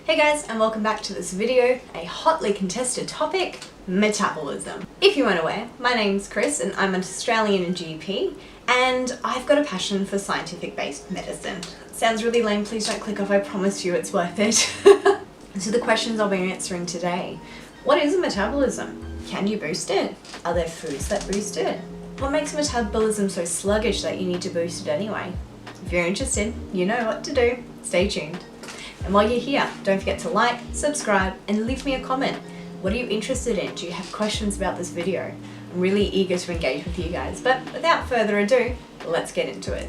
Hey guys, and welcome back to this video, a hotly contested topic, metabolism. If you weren't aware, my name's Kris and I'm an Australian GP, and I've got a passion for scientific-based medicine. Sounds really lame, please don't click off, I promise you it's worth it. So the questions I'll be answering today: what is metabolism? Can you boost it? Are there foods that boost it? What makes metabolism so sluggish that you need to boost it anyway? If you're interested, you know what to do. Stay tuned. And while you're here, don't forget to like, subscribe, and leave me a comment. What are you interested in? Do you have questions about this video? I'm really eager to engage with you guys, but without further ado, let's get into it.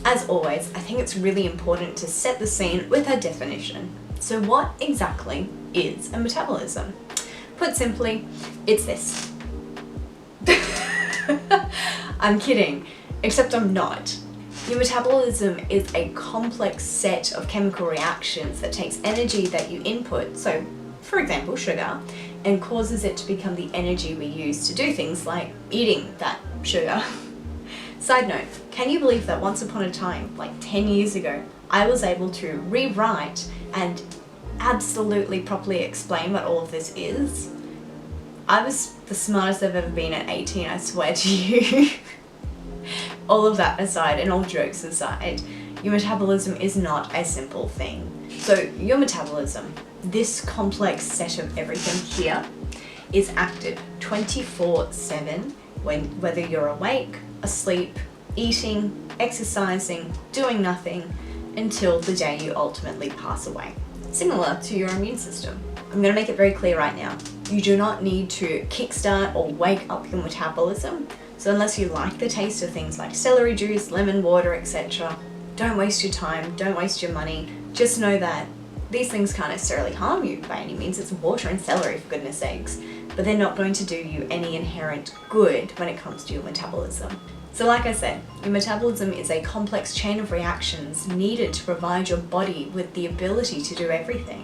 As always, I think it's really important to set the scene with a definition. So what exactly is a metabolism? Put simply, it's this. I'm kidding, except I'm not. Your metabolism is a complex set of chemical reactions that takes energy that you input, so for example sugar, and causes it to become the energy we use to do things like eating that sugar. Side note, can you believe that once upon a time, like 10 years ago, I was able to rewrite and absolutely properly explain what all of this is? I was the smartest I've ever been at 18, I swear to you. All of that aside, and all jokes aside, your metabolism is not a simple thing. So your metabolism, this complex set of everything here, is active 24/7 whether you're awake, asleep, eating, exercising, doing nothing, until the day you ultimately pass away. Similar to your immune system. I'm going to make it very clear right now. You do not need to kickstart or wake up your metabolism. So unless you like the taste of things like celery juice, lemon water, etc., don't waste your time, don't waste your money. Just know that these things can't necessarily harm you by any means. It's water and celery, for goodness sakes. But they're not going to do you any inherent good when it comes to your metabolism. So like I said, your metabolism is a complex chain of reactions needed to provide your body with the ability to do everything.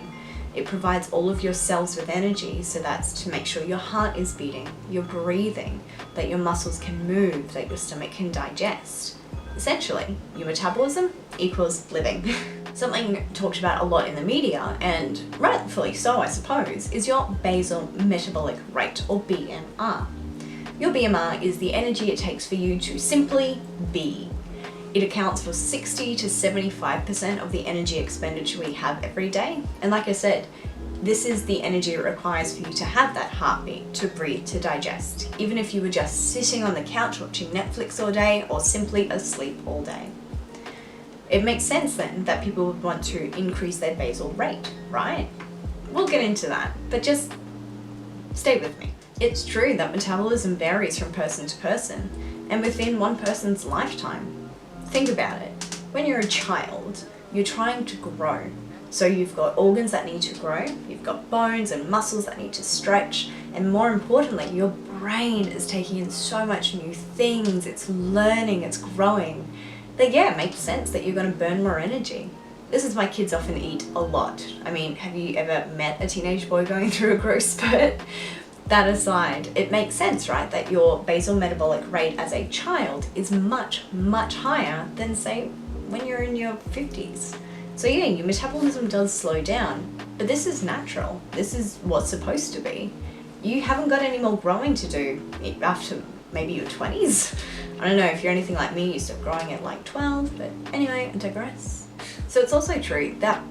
It provides all of your cells with energy, so that's to make sure your heart is beating, you're breathing, that your muscles can move, that your stomach can digest. Essentially, your metabolism equals living. Something talked about a lot in the media, and rightfully so I suppose, is your basal metabolic rate, or BMR. Your BMR is the energy it takes for you to simply be. It accounts for 60 to 75% of the energy expenditure we have every day. And like I said, this is the energy it requires for you to have that heartbeat, to breathe, to digest, even if you were just sitting on the couch watching Netflix all day or simply asleep all day. It makes sense then that people would want to increase their basal rate, right? We'll get into that, but just stay with me. It's true that metabolism varies from person to person and within one person's lifetime. Think about it. When you're a child, you're trying to grow. So you've got organs that need to grow, you've got bones and muscles that need to stretch, and more importantly, your brain is taking in so much new things, it's learning, it's growing. That yeah, it makes sense that you're going to burn more energy. This is why kids often eat a lot. I mean, have you ever met a teenage boy going through a growth spurt? That aside, it makes sense, right, that your basal metabolic rate as a child is much, much higher than, say, when you're in your 50s. So yeah, your metabolism does slow down, but this is natural. This is what's supposed to be. You haven't got any more growing to do after maybe your 20s. I don't know, if you're anything like me, you start growing at like 12, but anyway, I digress. So it's also true that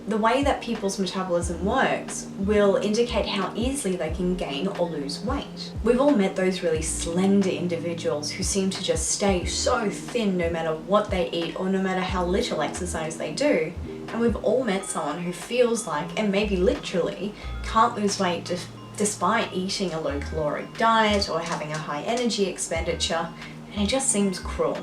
the way that people's metabolism works will indicate how easily they can gain or lose weight. We've all met those really slender individuals who seem to just stay so thin no matter what they eat or no matter how little exercise they do. And we've all met someone who feels like, and maybe literally, can't lose weight despite eating a low-caloric diet or having a high energy expenditure, and it just seems cruel.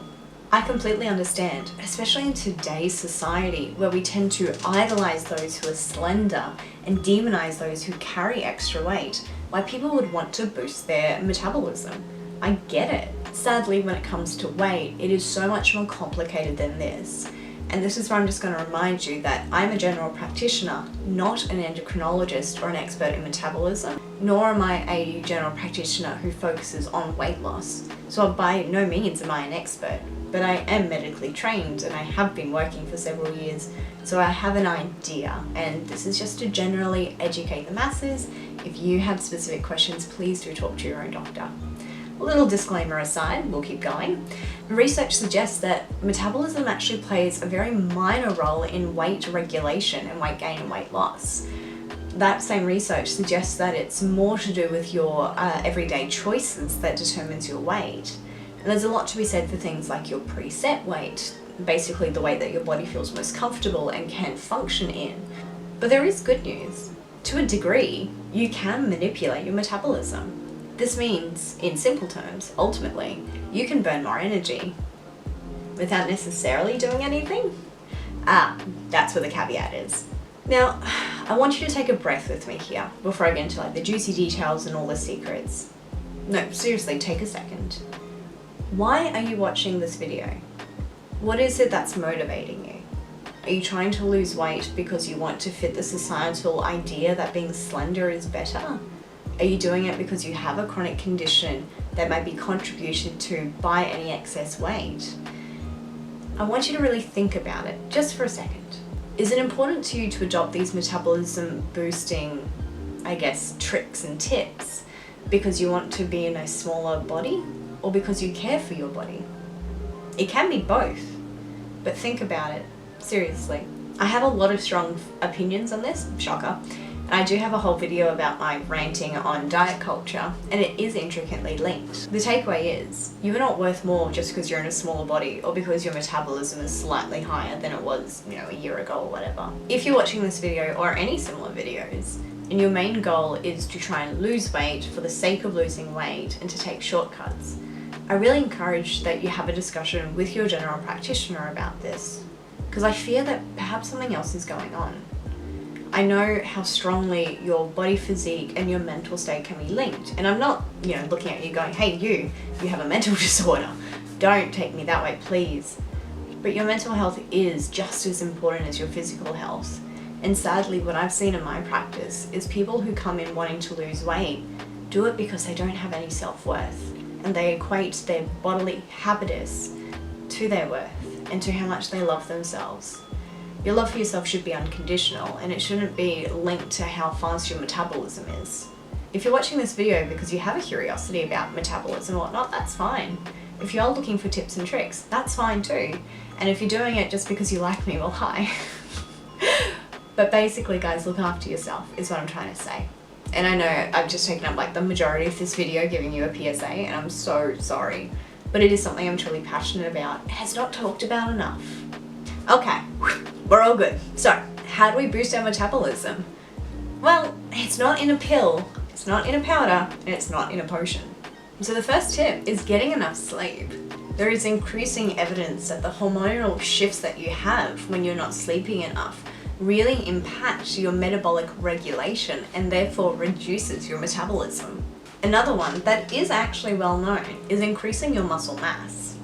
I completely understand, especially in today's society where we tend to idolize those who are slender and demonize those who carry extra weight, why people would want to boost their metabolism. I get it. Sadly, when it comes to weight, it is so much more complicated than this. And this is where I'm just going to remind you that I'm a general practitioner, not an endocrinologist or an expert in metabolism, nor am I a general practitioner who focuses on weight loss. So by no means am I an expert. but I am medically trained and I have been working for several years, so I have an idea, and this is just to generally educate the masses. If you have specific questions, please do talk to your own doctor. A little disclaimer aside, we'll keep going. Research suggests that metabolism actually plays a very minor role in weight regulation and weight gain and weight loss. That same research suggests that it's more to do with your everyday choices that determines your weight. And there's a lot to be said for things like your preset weight, basically the weight that your body feels most comfortable and can function in. But there is good news. To a degree, you can manipulate your metabolism. This means, in simple terms, ultimately, you can burn more energy without necessarily doing anything. That's where the caveat is. Now, I want you to take a breath with me here before I get into the juicy details and all the secrets. No, seriously, take a second. Why are you watching this video? What is it that's motivating you? Are you trying to lose weight because you want to fit the societal idea that being slender is better? Are you doing it because you have a chronic condition that might be contributed to by any excess weight? I want you to really think about it, just for a second. Is it important to you to adopt these metabolism boosting, tricks and tips because you want to be in a smaller body, or because you care for your body? It can be both, but think about it, seriously. I have a lot of strong opinions on this, shocker, and I do have a whole video about my ranting on diet culture, and it is intricately linked. The takeaway is, you are not worth more just because you're in a smaller body or because your metabolism is slightly higher than it was, a year ago or whatever. If you're watching this video or any similar videos, and your main goal is to try and lose weight for the sake of losing weight and to take shortcuts, I really encourage that you have a discussion with your general practitioner about this, because I fear that perhaps something else is going on. I know how strongly your body physique and your mental state can be linked, and I'm not, looking at you going, hey, you have a mental disorder. Don't take me that way, please. But your mental health is just as important as your physical health. And sadly, what I've seen in my practice is people who come in wanting to lose weight do it because they don't have any self-worth, and they equate their bodily habitus to their worth and to how much they love themselves. Your love for yourself should be unconditional, and it shouldn't be linked to how fast your metabolism is. If you're watching this video because you have a curiosity about metabolism or whatnot, that's fine. If you're looking for tips and tricks, that's fine too. And if you're doing it just because you like me, well, hi. But basically, guys, look after yourself is what I'm trying to say. And I know I've just taken up the majority of this video giving you a PSA, and I'm so sorry. But it is something I'm truly passionate about. It has not talked about enough. Okay, we're all good. So, how do we boost our metabolism? Well, it's not in a pill, it's not in a powder, and it's not in a potion. So the first tip is getting enough sleep. There is increasing evidence that the hormonal shifts that you have when you're not sleeping enough really impact your metabolic regulation and therefore reduces your metabolism. Another one that is actually well known is increasing your muscle mass.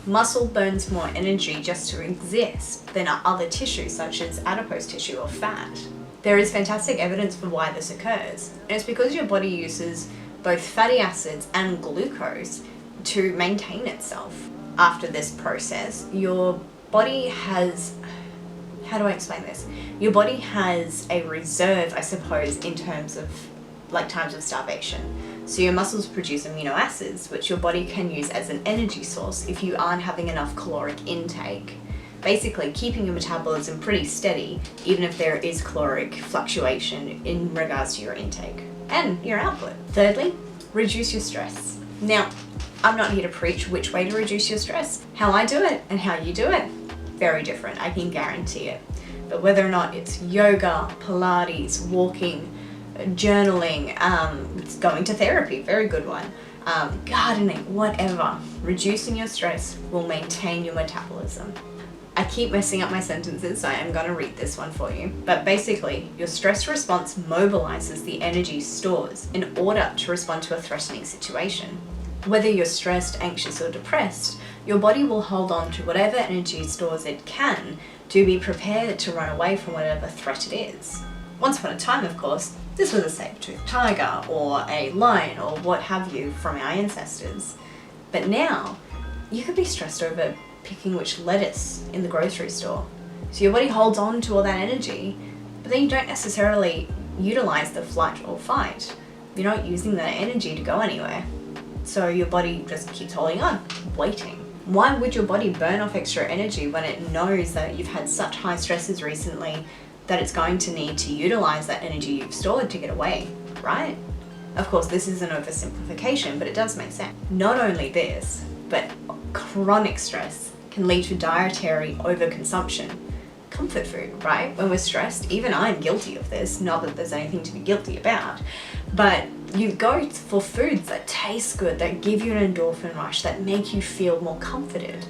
Muscle burns more energy just to exist than other tissues such as adipose tissue or fat. There is fantastic evidence for why this occurs, and it's because your body uses both fatty acids and glucose to maintain itself. After this process, your body has, how do I explain this? Your body has a reserve, I suppose, in terms of times of starvation. So your muscles produce amino acids, which your body can use as an energy source if you aren't having enough caloric intake. Basically, keeping your metabolism pretty steady, even if there is caloric fluctuation in regards to your intake and your output. Thirdly, reduce your stress. Now, I'm not here to preach which way to reduce your stress. How I do it and how you do it, very different, I can guarantee it. But whether or not it's yoga, Pilates, walking, journaling, going to therapy, very good one, gardening, whatever, reducing your stress will maintain your metabolism. I keep messing up my sentences, so I am going to read this one for you. But basically, your stress response mobilizes the energy stores in order to respond to a threatening situation. Whether you're stressed, anxious, or depressed, your body will hold on to whatever energy stores it can to be prepared to run away from whatever threat it is. Once upon a time, of course, this was a saber-toothed tiger or a lion or what have you from our ancestors. But now, you could be stressed over picking which lettuce in the grocery store. So your body holds on to all that energy, but then you don't necessarily utilize the flight or fight. You're not using that energy to go anywhere. So your body just keeps holding on, waiting. Why would your body burn off extra energy when it knows that you've had such high stresses recently that it's going to need to utilize that energy you've stored to get away, right? Of course, this is an oversimplification, but it does make sense. Not only this, but chronic stress can lead to dietary overconsumption. Comfort food, right? When we're stressed, even I'm guilty of this, not that there's anything to be guilty about, but you go for foods that taste good, that give you an endorphin rush, that make you feel more comforted.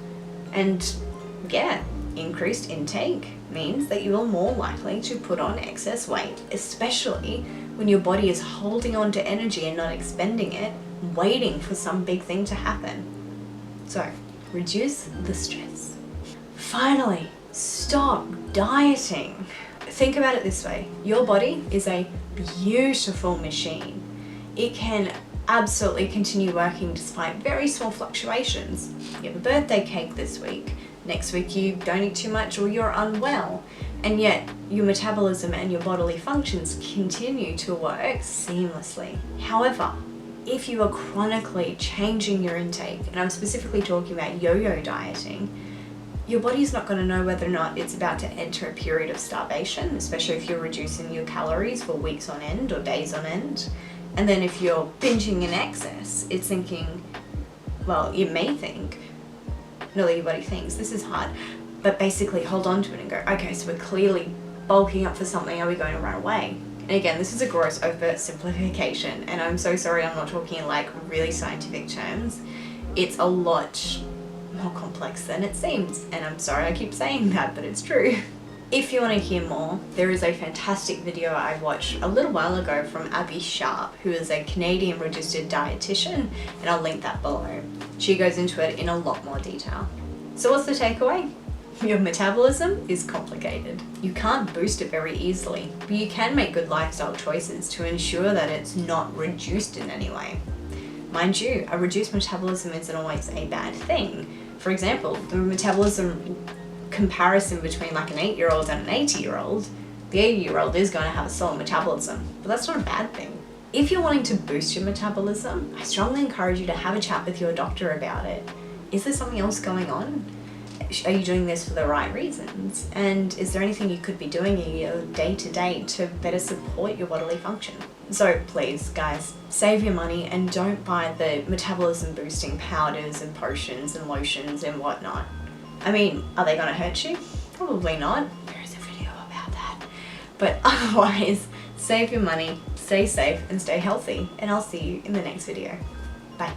And yeah, increased intake means that you are more likely to put on excess weight, especially when your body is holding on to energy and not expending it, waiting for some big thing to happen. So, reduce the stress. Finally, stop dieting. Think about it this way. Your body is a beautiful machine. It can absolutely continue working despite very small fluctuations. You have a birthday cake this week. Next week you don't eat too much or you're unwell. And yet your metabolism and your bodily functions continue to work seamlessly. However, if you are chronically changing your intake, and I'm specifically talking about yo-yo dieting, your body's not going to know whether or not it's about to enter a period of starvation, especially if you're reducing your calories for weeks on end or days on end. And then if you're binging in excess, it's thinking, well, you may think, not that your body thinks, this is hard, but basically hold on to it and go, okay, so we're clearly bulking up for something, are we going to run away? And again, this is a gross overt simplification, and I'm so sorry I'm not talking in like really scientific terms. It's a lot more complex than it seems, and I'm sorry I keep saying that, but it's true. If you want to hear more, there is a fantastic video I watched a little while ago from Abby Sharp, who is a Canadian registered dietitian, and I'll link that below. She goes into it in a lot more detail. So what's the takeaway? Your metabolism is complicated. You can't boost it very easily, but you can make good lifestyle choices to ensure that it's not reduced in any way. Mind you, a reduced metabolism isn't always a bad thing. For example, the metabolism comparison between like an 8-year-old and an 80-year-old, the 80-year-old is going to have a slower metabolism, but that's not a bad thing. If you're wanting to boost your metabolism, I strongly encourage you to have a chat with your doctor about it. Is there something else going on? Are you doing this for the right reasons? And is there anything you could be doing in your day-to-day to better support your bodily function? So please, guys, save your money and don't buy the metabolism boosting powders and potions and lotions and whatnot. I mean, are they going to hurt you? Probably not. There is a video about that. But otherwise, save your money, stay safe and stay healthy, and I'll see you in the next video. Bye.